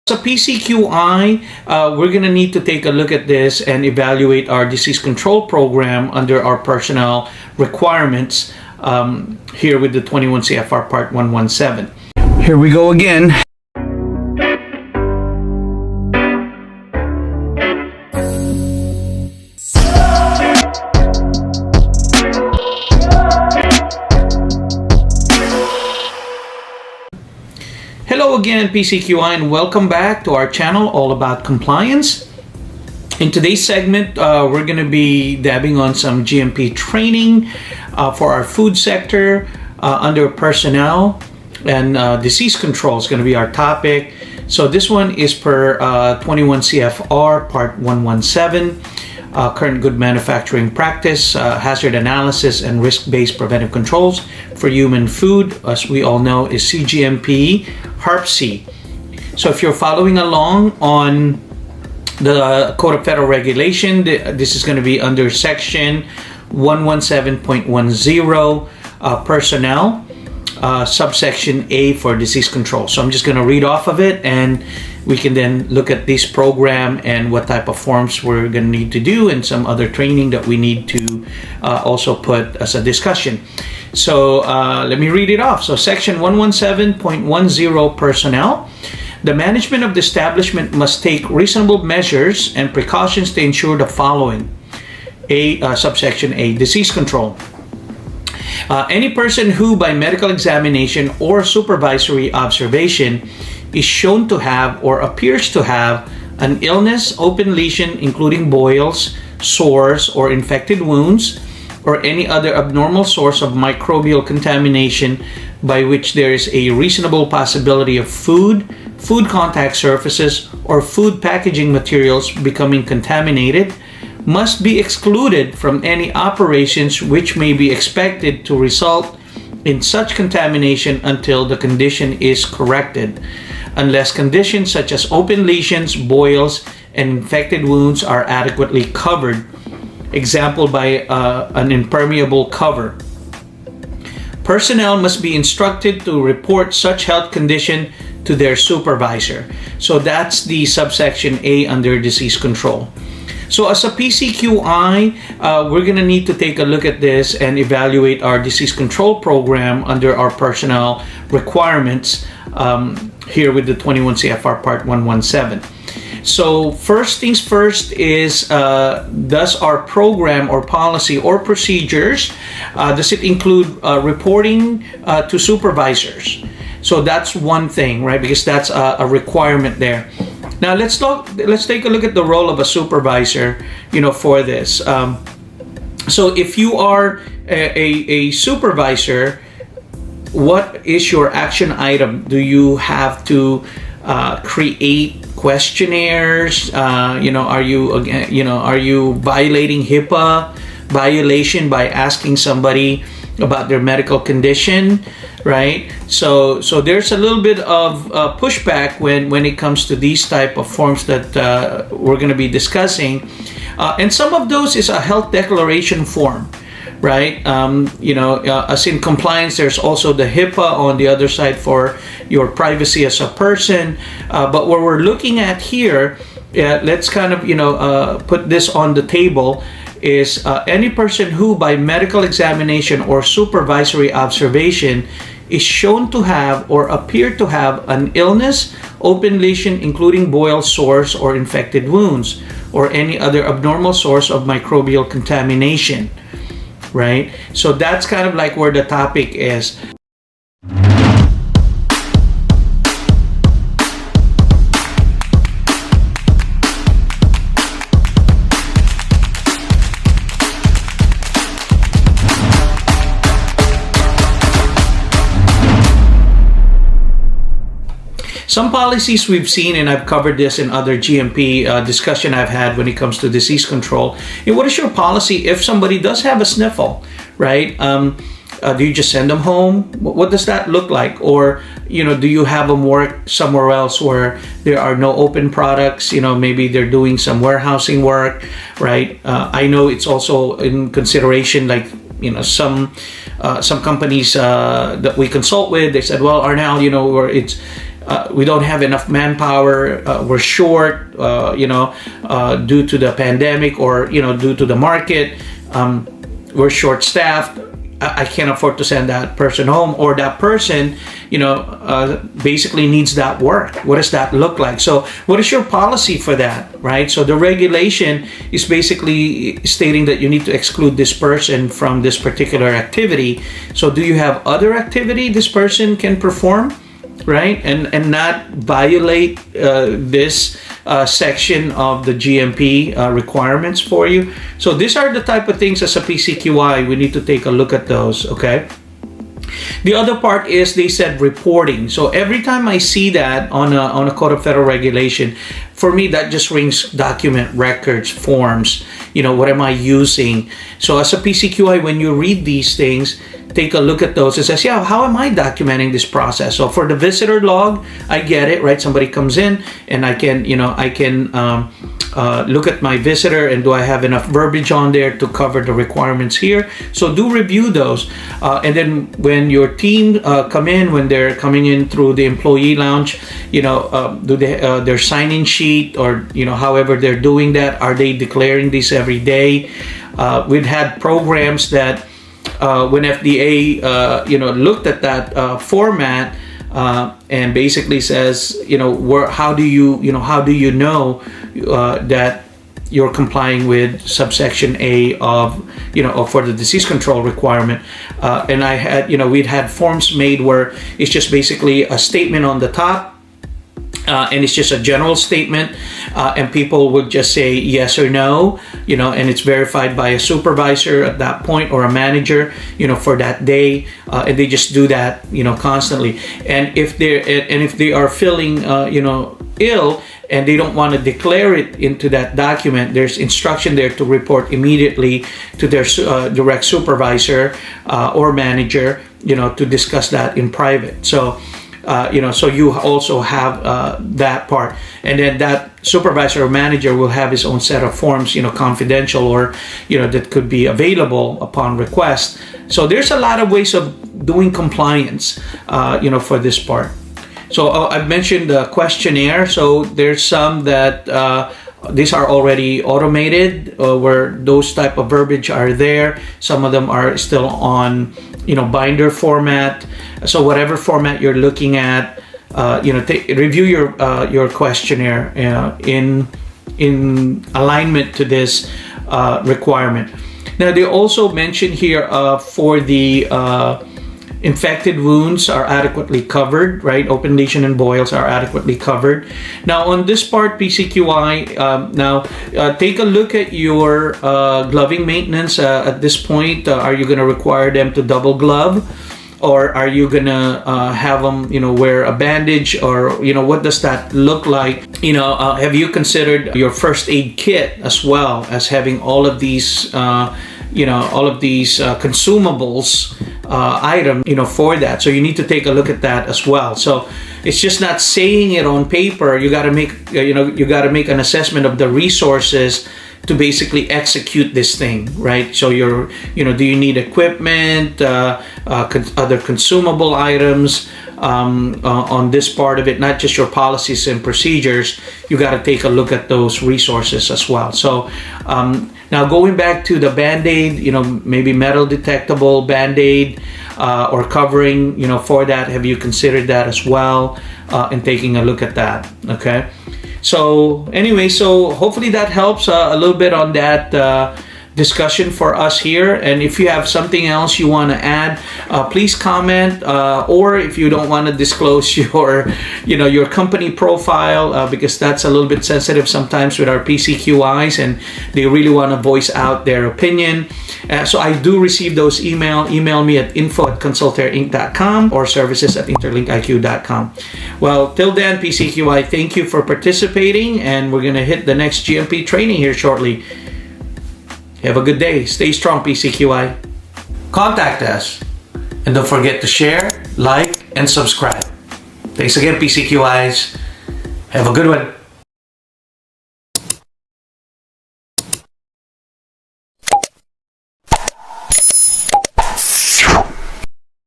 So PCQI, we're going to need to take a look at this and evaluate our disease control program under our personnel requirements here with the 21 CFR Part 117. Here we go again. Hello again, PCQI, and welcome back to our channel all about compliance. In today's segment, we're going to be dabbing on some GMP training for our food sector under personnel, and disease control is going to be our topic. So this one is per 21 CFR Part 117, current good manufacturing practice, hazard analysis, and risk-based preventive controls for human food, as we all know, is CGMP HARP-C. So if you're following along on the Code of Federal Regulation, this is going to be under section 117.10, personnel, subsection A for disease control. So I'm just going to read off of it, and we can then look at this program and what type of forms we're going to need to do and some other training that we need to also put as a discussion. So let me read it off. So section 117.10 personnel. The management of the establishment must take reasonable measures and precautions to ensure the following. Subsection A, disease control. Any person who by medical examination or supervisory observation is shown to have or appears to have an illness, open lesion, including boils, sores, or infected wounds, or any other abnormal source of microbial contamination by which there is a reasonable possibility of food contact surfaces, or food packaging materials becoming contaminated, must be excluded from any operations which may be expected to result in such contamination until the condition is corrected, unless conditions such as open lesions, boils, and infected wounds are adequately covered. Example by an impermeable cover. Personnel must be instructed to report such health condition to their supervisor. So that's the subsection A under disease control. So as a PCQI, we're going to need to take a look at this and evaluate our disease control program under our personnel requirements here with the 21 CFR Part 117. So first things first is, does our program or policy or procedures, does it include reporting to supervisors? So that's one thing, right? Because that's a requirement there. Now let's take a look at the role of a supervisor, for this. So if you are a supervisor, what is your action item? Do you have to create questionnaires? Are you violating HIPAA violation by asking somebody about their medical condition, right? So there's a little bit of pushback when it comes to these type of forms that we're going to be discussing, and some of those is a health declaration form, right? As in compliance, there's also the HIPAA on the other side for your privacy as a person. But what we're looking at here, let's kind of, put this on the table, is any person who by medical examination or supervisory observation is shown to have or appear to have an illness, open lesion, including boils, sores, or infected wounds, or any other abnormal source of microbial contamination. Right? So that's kind of like where the topic is. Some policies we've seen, and I've covered this in other GMP discussion I've had when it comes to disease control. And what is your policy if somebody does have a sniffle, right? Do you just send them home? What does that look like? Or, do you have them work somewhere else where there are no open products? Maybe they're doing some warehousing work, right? I know it's also in consideration, like, some companies that we consult with, they said, well, Arnel, where it's we don't have enough manpower, we're short, due to the pandemic, or due to the market, we're short-staffed. I can't afford to send that person home, or that person, basically needs that work. What does that look like? So what is your policy for that, right? So the regulation is basically stating that you need to exclude this person from this particular activity. So do you have other activity this person can perform, right? And not violate this section of the GMP requirements for you. So these are the type of things as a PCQI we need to take a look at those, okay? The other part is they said reporting. So every time I see that on a Code of Federal Regulation, for me that just rings document, records, forms. What am I using? So as a PCQI, when you read these things, take a look at those and says, yeah, how am I documenting this process? So for the visitor log, I get it, right? Somebody comes in and I can look at my visitor, and do I have enough verbiage on there to cover the requirements here? So do review those. And then when your team come in, when they're coming in through the employee lounge, do they their sign-in sheet, or however they're doing that, are they declaring this every day? We've had programs that when FDA looked at that format and basically says, how do you know that you're complying with subsection A of for the disease control requirement, and I had we'd had forms made where it's just basically a statement on the top. And it's just a general statement, and people would just say yes or no, and it's verified by a supervisor at that point, or a manager, for that day, and they just do that, constantly. And if they are feeling, ill, and they don't want to declare it into that document, there's instruction there to report immediately to their direct supervisor or manager, to discuss that in private. So. So you also have that part, and then that supervisor or manager will have his own set of forms, confidential, or that could be available upon request. So there's a lot of ways of doing compliance, for this part. So I've mentioned the questionnaire. So there's some that these are already automated, where those type of verbiage are there. Some of them are still on binder format. So whatever format you're looking at, review your questionnaire in alignment to this requirement. Now they also mention here for the infected wounds are adequately covered, right? Open lesion and boils are adequately covered. Now on this part, PCQI, take a look at your gloving maintenance at this point. Are you going to require them to double glove? Or are you gonna have them, wear a bandage, or what does that look like? Have you considered your first aid kit as well as having all of these, consumables item, for that? So you need to take a look at that as well. So it's just not saying it on paper. You got to make, make an assessment of the resources to basically execute this thing, right? So do you need equipment, other consumable items on this part of it, not just your policies and procedures. You got to take a look at those resources as well. So now going back to the Band-Aid, maybe metal detectable Band-Aid or covering, for that, have you considered that as well, and taking a look at that, okay? So anyway, so hopefully that helps a little bit on that discussion for us here. And if you have something else you want to add, please comment, or if you don't want to disclose your company profile, because that's a little bit sensitive sometimes with our PCQIs, and they really want to voice out their opinion. So I do receive those email me at info@consultaireinc.com or services@interlinkiq.com. Well, till then, PCQI, thank you for participating, and we're going to hit the next GMP training here shortly. Have a good day. Stay strong, PCQI. Contact us. And don't forget to share, like, and subscribe. Thanks again, PCQIs. Have a good one.